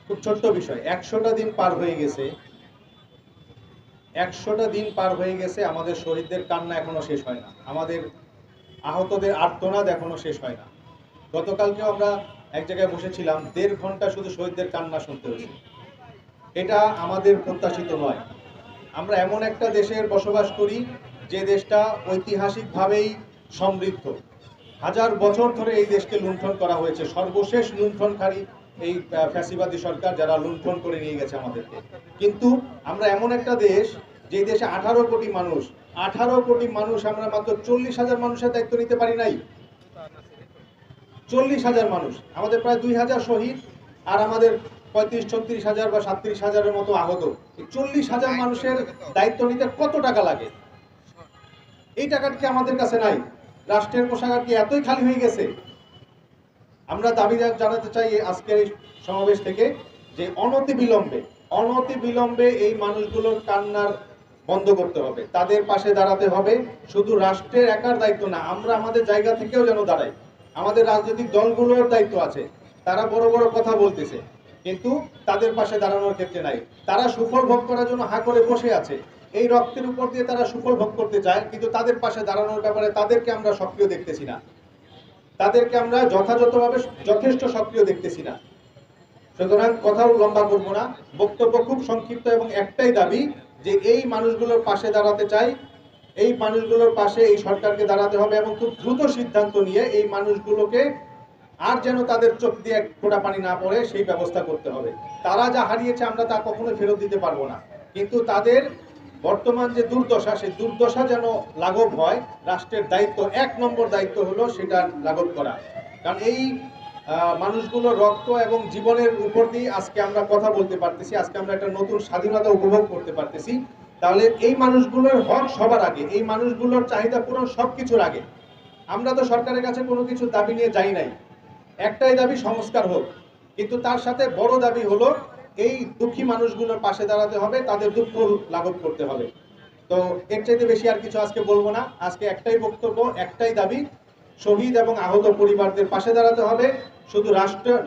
খুব ছোট্ট বিষয়, ১০০টা দিন পার হয়ে গেছে, ১০০টা দিন পার হয়ে গেছে, আমাদের শহীদদের কান্না এখনো শেষ হয় না, আমাদের আহতদের আর্তনাদ এখনো শেষ হয় না। গতকালকেও আমরা এক জায়গায় বসেছিলাম, ১.৫ ঘন্টা শুধু শহীদদের কান্না শুনতে হয়েছে। এটা আমাদের প্রত্যাশিত নয়। আমরা এমন একটা দেশের বসবাস করি যে দেশটা ঐতিহাসিকভাবেই সমৃদ্ধ। হাজার বছর ধরে এই দেশকে লুণ্ঠন করা হয়েছে, সর্বশেষ লুণ্ঠনকারী এই ফ্যাসিবাদী সরকার, যারা লুণ্ঠন করে নিয়ে গেছে আমাদেরকে। কিন্তু আমরা এমন একটা দেশ, যে দেশে 18 কোটি মানুষ, 18 কোটি মানুষ, আমরা মাত্র 40,000 মানুষের দায়িত্ব নিতে পারি নাই। 40,000 মানুষ, আমাদের প্রায় 2,000 শহীদ, আর আমাদের 35-36,000 বা 37,000-এর মতো আহত। 40,000 মানুষের দায়িত্ব নিতে কত টাকা লাগে? এই টাকাটা কি আমাদের কাছে নাই? রাষ্ট্রের কোষাগার কি এতই খালি হয়ে গেছে? আমরা দাবি জানাতে চাই আজকের এই সমাবেশ থেকে যে অনতি বিলম্বে এই মানুষগুলোর কান্নার বন্ধ করতে হবে, তাদের পাশে দাঁড়াতে হবে। শুধু রাষ্ট্রের একার দায়িত্ব না, আমরা আমাদের জায়গা থেকেও যেন দাঁড়াই। আমাদের রাজনৈতিক দলগুলোর দায়িত্ব আছে, তারা বড় বড় কথা বলতেছে, কিন্তু তাদের পাশে দাঁড়ানোর ক্ষেত্রে নাই। তারা সুফল ভোগ করার জন্য হা করে বসে আছে, এই রক্তের উপর দিয়ে তারা সুফল ভোগ করতে চায়, কিন্তু তাদের পাশে দাঁড়ানোর ব্যাপারে তাদেরকে আমরা সক্রিয় দেখতেছি না, তাদেরকে আমরা যথাযথভাবে যথেষ্ট সক্রিয় দেখতেছি না। সুতরাং কথাও লম্বা করবো না, বক্তব্য খুব সংক্ষিপ্ত এবং একটাই দাবি, যে এই মানুষগুলোর পাশে দাঁড়াতে চাই, এই মানুষগুলোর পাশে এই সরকারকে দাঁড়াতে হবে এবং খুব দ্রুত সিদ্ধান্ত নিয়ে এই মানুষগুলোকে আর যেন তাদের চোখ দিয়ে এক ফোঁটা পানি না পড়ে সেই ব্যবস্থা করতে হবে। তারা যা হারিয়েছে আমরা তা কখনো ফেরত দিতে পারবো না, কিন্তু তাদের বর্তমান যে দুর্দশা, সেই দুর্দশা যেন লাঘব হয়, রাষ্ট্রের দায়িত্ব, 1 নম্বর দায়িত্ব হলো সেটা লাঘব করা। কারণ এই মানুষগুলো রক্ত এবং জীবনের উপর দিয়ে আজকে আমরা কথা বলতে পারতেছি, আজকে আমরা একটা নতুন স্বাধীনতা উপভোগ করতে পারতেছি। তাহলে এই মানুষগুলোর হক সবার আগে, এই মানুষগুলোর চাহিদা পূরণ সবকিছুর আগে। আমরা তো সরকারের কাছে কোনো কিছু দাবি নিয়ে যাই নাই, একটাই দাবি, সংস্কার হোক। কিন্তু তার সাথে বড় দাবি হলো এই দুঃখী মানুষগুলোর পাশে দাঁড়াতে হবে, তাদের দুঃখ লাঘব করতে হবে। তো এর চাইতে বেশি আর কিছু আজকে বলবো না। আজকে একটাই বক্তব্য, একটাই দাবি, শহীদ এবং আহত পরিবারদের পাশে দাঁড়াতে হবে। শুধু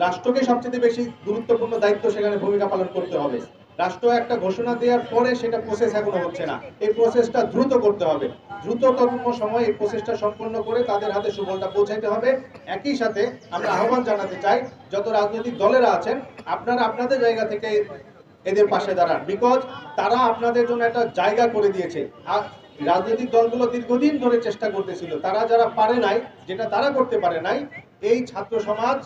রাষ্ট্রকে সবচেয়ে বেশি গুরুত্বপূর্ণ দায়িত্ব সেখানে ভূমিকা পালন করতে হবে। রাষ্ট্র একটা ঘোষণা দেওয়ার পরে সেটা প্রসেস এখনো হচ্ছে না, এই প্রসেসটা দ্রুত করতে হবে। দ্রুততম সময়ে এই প্রসেসটা সম্পন্ন করে তাদের হাতে সুফলটা পৌঁছাইতে হবে। একই সাথে আমরা আহ্বান জানাতে চাই, যত রাজনৈতিক দলেরা আছেন, আপনারা আপনাদের জায়গা থেকে এদের পাশে দাঁড়ান, বিকজ তারা আপনাদের জন্য একটা জায়গা করে দিয়েছে। আর রাজনৈতিক দলগুলো দীর্ঘদিন ধরে চেষ্টা করতেছিল, তারা যারা পারে নাই, যেটা তারা করতে পারে নাই, এই ছাত্র সমাজ,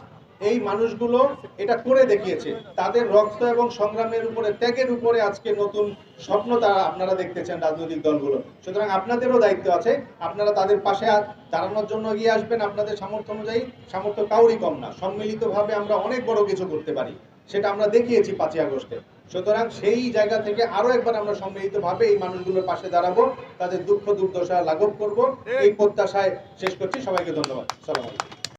এই মানুষগুলো এটা করে দেখিয়েছে। তাদের রক্ত এবং সংগ্রামের উপরে, ত্যাগের উপরে আজকে নতুন স্বপ্ন তারা আপনারা দেখতেছেন রাজনৈতিক দলগুলো। সুতরাং আপনাদেরও দায়িত্ব আছে, আপনারা তাদের পাশে দাঁড়ানোর জন্য এগিয়ে আসবেন আপনাদের সামর্থ্য অনুযায়ী। সামর্থ্য কাউরই কম না, সম্মিলিতভাবে আমরা অনেক বড় কিছু করতে পারি, সেটা আমরা দেখিয়েছি 5ই আগস্টে। সুতরাং সেই জায়গা থেকে আরো একবার আমরা সম্মিলিতভাবে এই মানুষগুলোর পাশে দাঁড়াবো, তাদের দুঃখ দুর্দশা লাঘব করব, এই প্রত্যাশায় শেষ করছি। সবাইকে ধন্যবাদ। সালাম আলাইকুম।